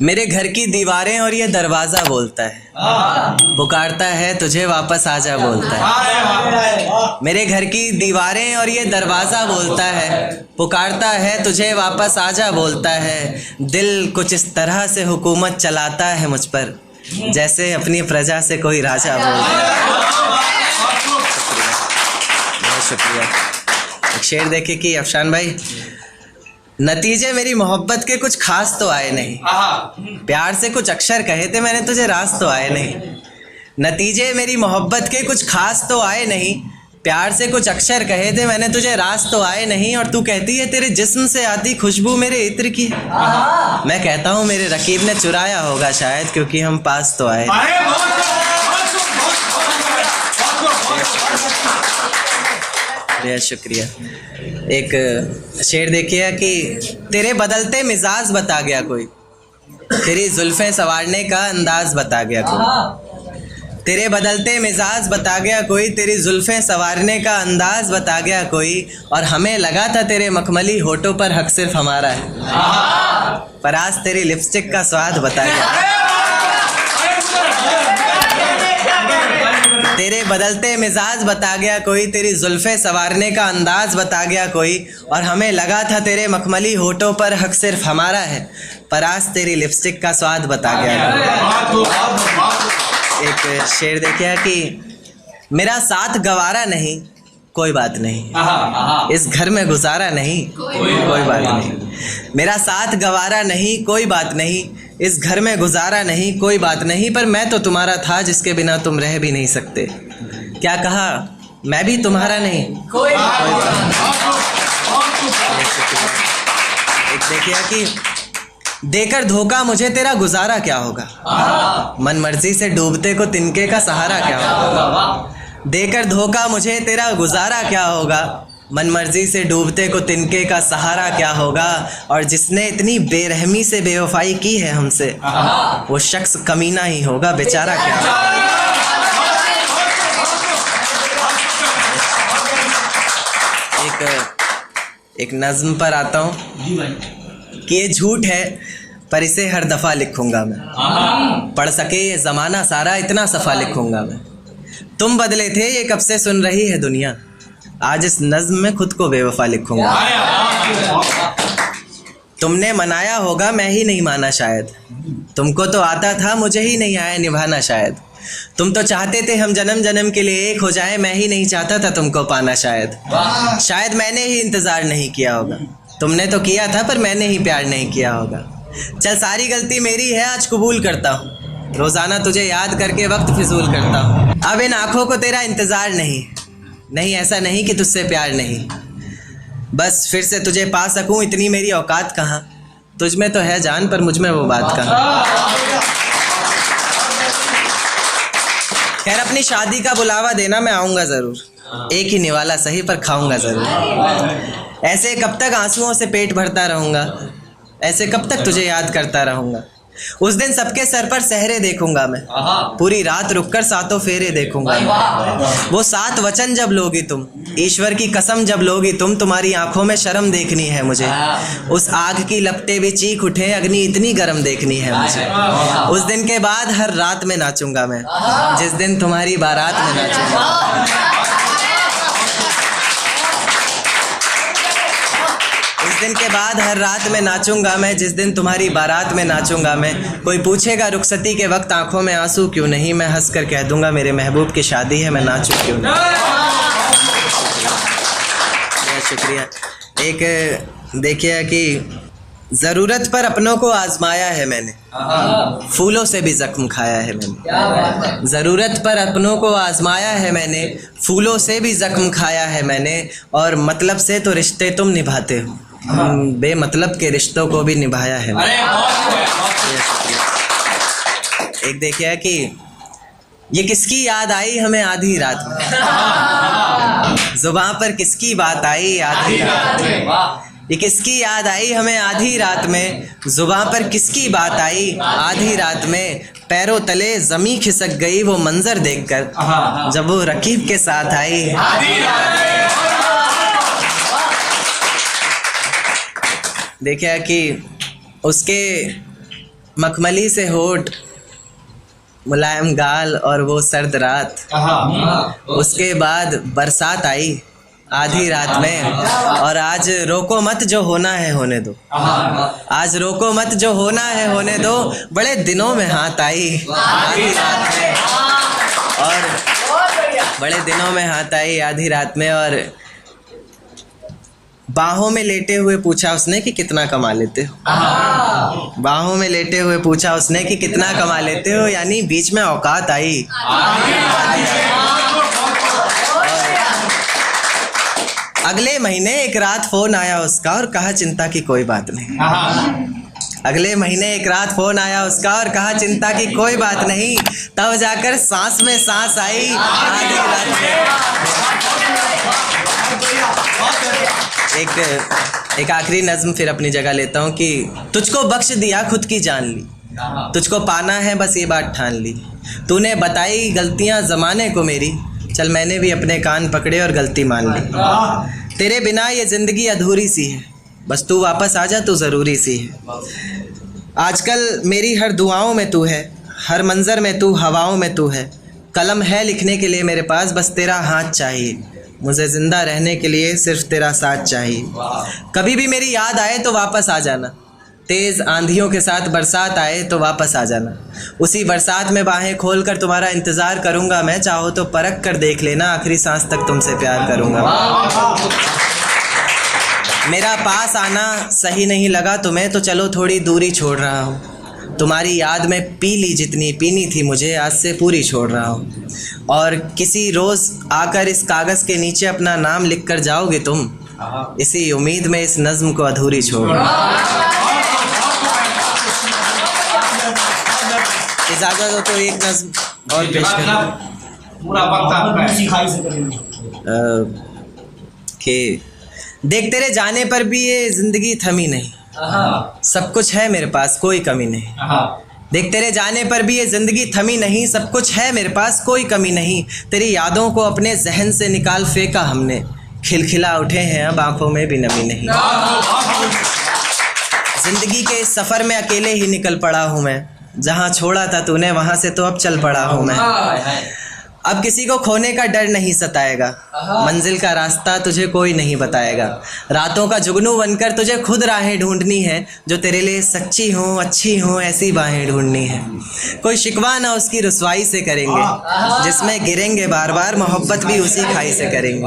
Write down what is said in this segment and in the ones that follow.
मेरे घर की दीवारें और ये दरवाजा बोलता है, पुकारता है तुझे वापस आजा बोलता है। मेरे घर की दीवारें और ये दरवाजा बोलता है, पुकारता है तुझे वापस आजा बोलता है। दिल कुछ इस तरह से हुकूमत चलाता है मुझ पर, जैसे अपनी प्रजा से कोई राजा बोलता है। बहुत शुक्रिया। एक शेर देखे कि अफशान भाई, नतीजे मेरी मोहब्बत के कुछ खास तो आए नहीं, प्यार से कुछ अक्षर कहे थे मैंने तुझे रास तो आए नहीं। नतीजे मेरी मोहब्बत के कुछ खास तो आए नहीं, प्यार से कुछ अक्षर कहे थे मैंने तुझे रास तो आए नहीं। और तू कहती है तेरे जिस्म से आती खुशबू मेरे इत्र की, मैं कहता हूँ मेरे रकीब ने चुराया होगा शायद, क्योंकि हम पास तो आए। बहुत शुक्रिया। एक शेर देखिए कि तेरे बदलते मिजाज बता गया कोई, तेरी जुल्फें संवारने का अंदाज बता गया कोई। तेरे बदलते मिजाज बता गया कोई, तेरी जुल्फें संवारने का अंदाज बता गया कोई। और हमें लगा था तेरे मखमली होठों पर हक सिर्फ हमारा है, पर आज तेरी लिपस्टिक का स्वाद बता गया। तेरे बदलते मिजाज बता गया कोई, तेरी जुल्फे संवारने का अंदाज बता गया कोई। और हमें लगा था तेरे मखमली होठों पर हक सिर्फ हमारा है, पर आज तेरी लिपस्टिक का स्वाद बता गया। एक शेर देखिए कि मेरा साथ गवारा नहीं कोई बात नहीं, इस घर में गुजारा नहीं कोई बात नहीं। मेरा साथ गवारा नहीं कोई बात नहीं, इस घर में गुजारा नहीं कोई बात नहीं। पर मैं तो तुम्हारा था जिसके बिना तुम रह भी नहीं सकते। क्या कहा, मैं भी तुम्हारा नहीं कोई बात नहीं। एक देखिए कि देकर धोखा मुझे तेरा गुजारा क्या होगा, मन मर्जी से डूबते को तिनके का सहारा क्या होगा। देकर धोखा मुझे तेरा गुजारा क्या होगा, मन मर्जी से डूबते को तिनके का सहारा क्या होगा। और जिसने इतनी बेरहमी से बेवफाई की है हमसे, वो शख्स कमीना ही होगा, बेचारा क्या होगा। एक नज्म पर आता हूँ कि ये झूठ है पर इसे हर दफ़ा लिखूंगा मैं, पढ़ सके ये ज़माना सारा इतना सफ़ा लिखूंगा मैं। तुम बदले थे ये कब से सुन रही है दुनिया, आज इस नज्म में खुद को बेवफा लिखूंगा। तुमने मनाया होगा मैं ही नहीं माना शायद, तुमको तो आता था मुझे ही नहीं आया निभाना शायद। तुम तो चाहते थे हम जन्म जन्म के लिए एक हो जाए, मैं ही नहीं चाहता था तुमको पाना शायद। शायद मैंने ही इंतज़ार नहीं किया होगा, तुमने तो किया था पर मैंने ही प्यार नहीं किया होगा। चल सारी गलती मेरी है आज कबूल करता हूँ, रोज़ाना तुझे याद करके वक्त फिजूल करता हूँ। अब इन आँखों को तेरा इंतज़ार नहीं, ऐसा नहीं कि तुझसे प्यार नहीं, बस फिर से तुझे पा सकूं इतनी मेरी औकात कहाँ। तुझ में तो है जान पर मुझ में वो बात कहाँ। खैर अपनी शादी का बुलावा देना, मैं आऊँगा ज़रूर, एक ही निवाला सही पर खाऊंगा ज़रूर। ऐसे कब तक आंसुओं से पेट भरता रहूँगा, ऐसे कब तक तुझे याद करता रहूँगा। उस दिन सबके सर पर सहरे देखूंगा मैं, पूरी रात रुककर सातों फेरे देखूंगा। वो 7 वचन जब लोगी तुम, ईश्वर की कसम जब लोगी तुम, तुम्हारी आंखों में शर्म देखनी है मुझे। उस आग की लपटें भी चीख उठे, अग्नि इतनी गर्म देखनी है मुझे। उस दिन के बाद हर रात में नाचूंगा मैं, जिस दिन तुम्हारी बारात में नाचूंगा। उस दिन के बाद हर रात में नाचूंगा मैं, जिस दिन तुम्हारी बारात में नाचूंगा मैं। कोई पूछेगा रुखसती के वक्त आंखों में आंसू क्यों नहीं, मैं हंस कर कह दूंगा मेरे महबूब की शादी है, मैं नाचूं क्यों नहीं। बहुत शुक्रिया। एक देखिए कि ज़रूरत पर अपनों को आजमाया है मैंने, फूलों से भी जख्म खाया है मैंने। ज़रूरत पर अपनों को आजमाया है मैंने, फूलों से भी जख्म खाया है मैंने। और मतलब से तो रिश्ते तुम निभाते हो, बेमतलब के रिश्तों को भी निभाया है मैंने। एक देखिए कि ये किसकी याद आई हमें आधी रात में, जुबान पर किसकी बात आई आधी रात में। ये किसकी याद आई हमें आधी रात में, जुबान पर किसकी बात आई आधी रात में। पैरों तले ज़मीं खिसक गई वो मंजर देखकर, जब वो रकीब के साथ आई। देखिए कि उसके मखमली से होठ, मुलायम गाल और वो सर्द रात। उसके बाद बरसात आई आधी रात में, और आज रोको मत जो होना है होने दो। आज रोको मत जो होना है होने दो, बड़े दिनों में हाथ आई आधी रात में, और बड़े दिनों में हाथ आई आधी रात में। और बाहों में लेटे हुए पूछा उसने कि कितना कमा लेते हो। बाहों में लेटे हुए पूछा उसने कि कितना कमा लेते हो, यानी बीच में औकात आई। अगले महीने एक रात फोन आया उसका और कहा चिंता की कोई बात नहीं। अगले महीने एक रात फोन आया उसका और कहा चिंता की कोई बात नहीं। तब जाकर सांस में सांस आई आधी रात में। एक आखिरी नज्म फिर अपनी जगह लेता हूँ कि तुझको बख्श दिया खुद की जान ली, तुझको पाना है बस ये बात ठान ली। तूने बताई गलतियाँ ज़माने को मेरी, चल मैंने भी अपने कान पकड़े और गलती मान ली। तेरे बिना ये ज़िंदगी अधूरी सी है, बस तू वापस आ जा, तू ज़रूरी सी है। आजकल मेरी हर दुआओं में तू है, हर मंज़र में तू, हवाओं में तू है। कलम है लिखने के लिए मेरे पास, बस तेरा हाथ चाहिए। मुझे ज़िंदा रहने के लिए सिर्फ तेरा साथ चाहिए। कभी भी मेरी याद आए तो वापस आ जाना, तेज़ आंधियों के साथ बरसात आए तो वापस आ जाना। उसी बरसात में बाहें खोल कर तुम्हारा इंतज़ार करूँगा मैं, चाहो तो परख कर देख लेना, आखिरी सांस तक तुमसे प्यार करूँगा। मेरा पास आना सही नहीं लगा तुम्हें तो चलो थोड़ी दूरी छोड़ रहा हूँ। तुम्हारी याद में पी ली जितनी पीनी थी मुझे, आज से पूरी छोड़ रहा हूँ। और किसी रोज़ आकर इस कागज़ के नीचे अपना नाम लिख कर जाओगे तुम, इसी उम्मीद में इस नज़्म को अधूरी छोड़। इजाज़त हो तो एक नज़्म और पेश करें। देख तेरे जाने पर भी ये ज़िंदगी थमी नहीं, सब कुछ है मेरे पास कोई कमी नहीं। देख तेरे जाने पर भी ये ज़िंदगी थमी नहीं, सब कुछ है मेरे पास कोई कमी नहीं। तेरी यादों को अपने जहन से निकाल फेंका हमने, खिलखिला उठे हैं अब आंखों में भी नमी नहीं। ज़िंदगी के इस सफ़र में अकेले ही निकल पड़ा हूँ मैं, जहाँ छोड़ा था तूने वहाँ से तो अब चल पड़ा हूँ मैं। अब किसी को खोने का डर नहीं सताएगा, मंजिल का रास्ता तुझे कोई नहीं बताएगा। रातों का जुगनू बनकर तुझे खुद राहें ढूंढनी है, जो तेरे लिए सच्ची हों अच्छी हों ऐसी बाहें ढूंढनी है। कोई शिकवा ना उसकी रुसवाई से करेंगे, जिसमें गिरेंगे बार बार मोहब्बत भी उसी खाई से करेंगे।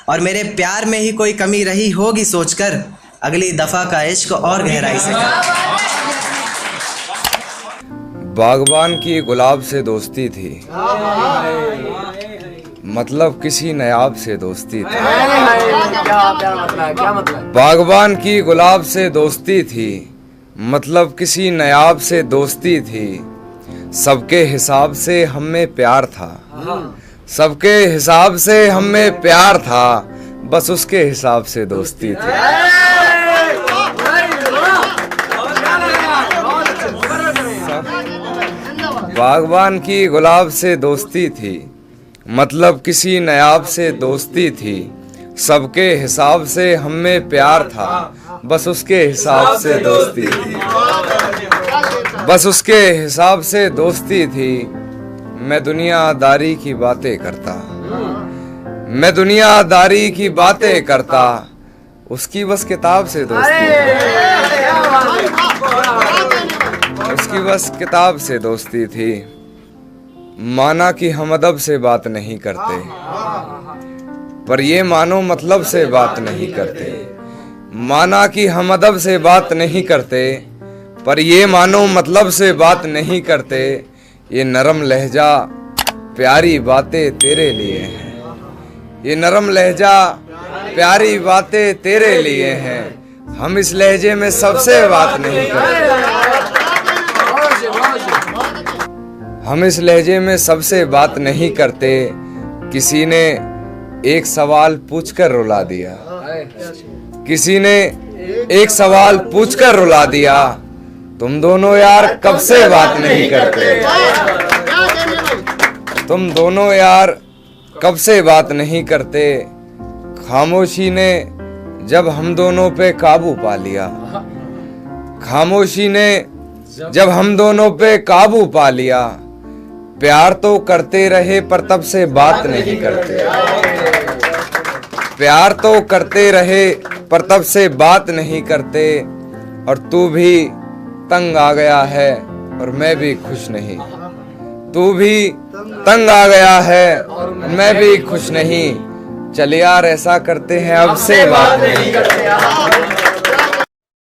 और मेरे प्यार में ही कोई कमी रही होगी सोचकर, अगली दफ़ा का इश्क और गहराई से करेंगे। बागबान की गुलाब से दोस्ती थी, मतलब किसी नायाब से दोस्ती थी। क्या मतलब? बागबान की गुलाब से दोस्ती थी, मतलब किसी नायाब से दोस्ती थी। सबके हिसाब से हम में प्यार था, सबके हिसाब से हम में प्यार था, बस उसके हिसाब से दोस्ती थी। बागबान की गुलाब से दोस्ती थी, मतलब किसी नायाब से दोस्ती थी। सबके हिसाब से हम में प्यार था, बस उसके हिसाब से दोस्ती थी। बस उसके हिसाब से दोस्ती थी। मैं दुनियादारी की बातें करता, मैं दुनियादारी की बातें करता, उसकी बस किताब से दोस्ती थी। उसकी बस किताब से दोस्ती थी। माना कि हम अदब से बात नहीं करते, पर ये मानो मतलब से बात नहीं करते। माना कि हम अदब से बात नहीं करते, पर ये मानो मतलब से बात नहीं करते। ये नरम लहजा प्यारी बातें तेरे लिए हैं, ये नरम लहजा प्यारी बातें तेरे लिए हैं। हम इस लहजे में सबसे बात नहीं करते, हम इस लहजे में सबसे बात नहीं करते। किसी ने एक सवाल पूछकर रुला दिया, किसी ने एक सवाल पूछकर रुला दिया। तुम दोनों यार कब से बात नहीं करते, तुम दोनों यार कब से बात नहीं करते। खामोशी ने जब हम दोनों पे काबू पा लिया, खामोशी ने जब हम दोनों पे काबू पा लिया, प्यार तो करते रहे पर तब से बात नहीं करते। प्यार तो करते रहे पर तब से बात नहीं करते, और तू भी तंग आ गया है और मैं भी खुश नहीं। तू भी तंग आ गया है और मैं भी खुश नहीं। चल यार ऐसा करते हैं अब से बात नहीं करते।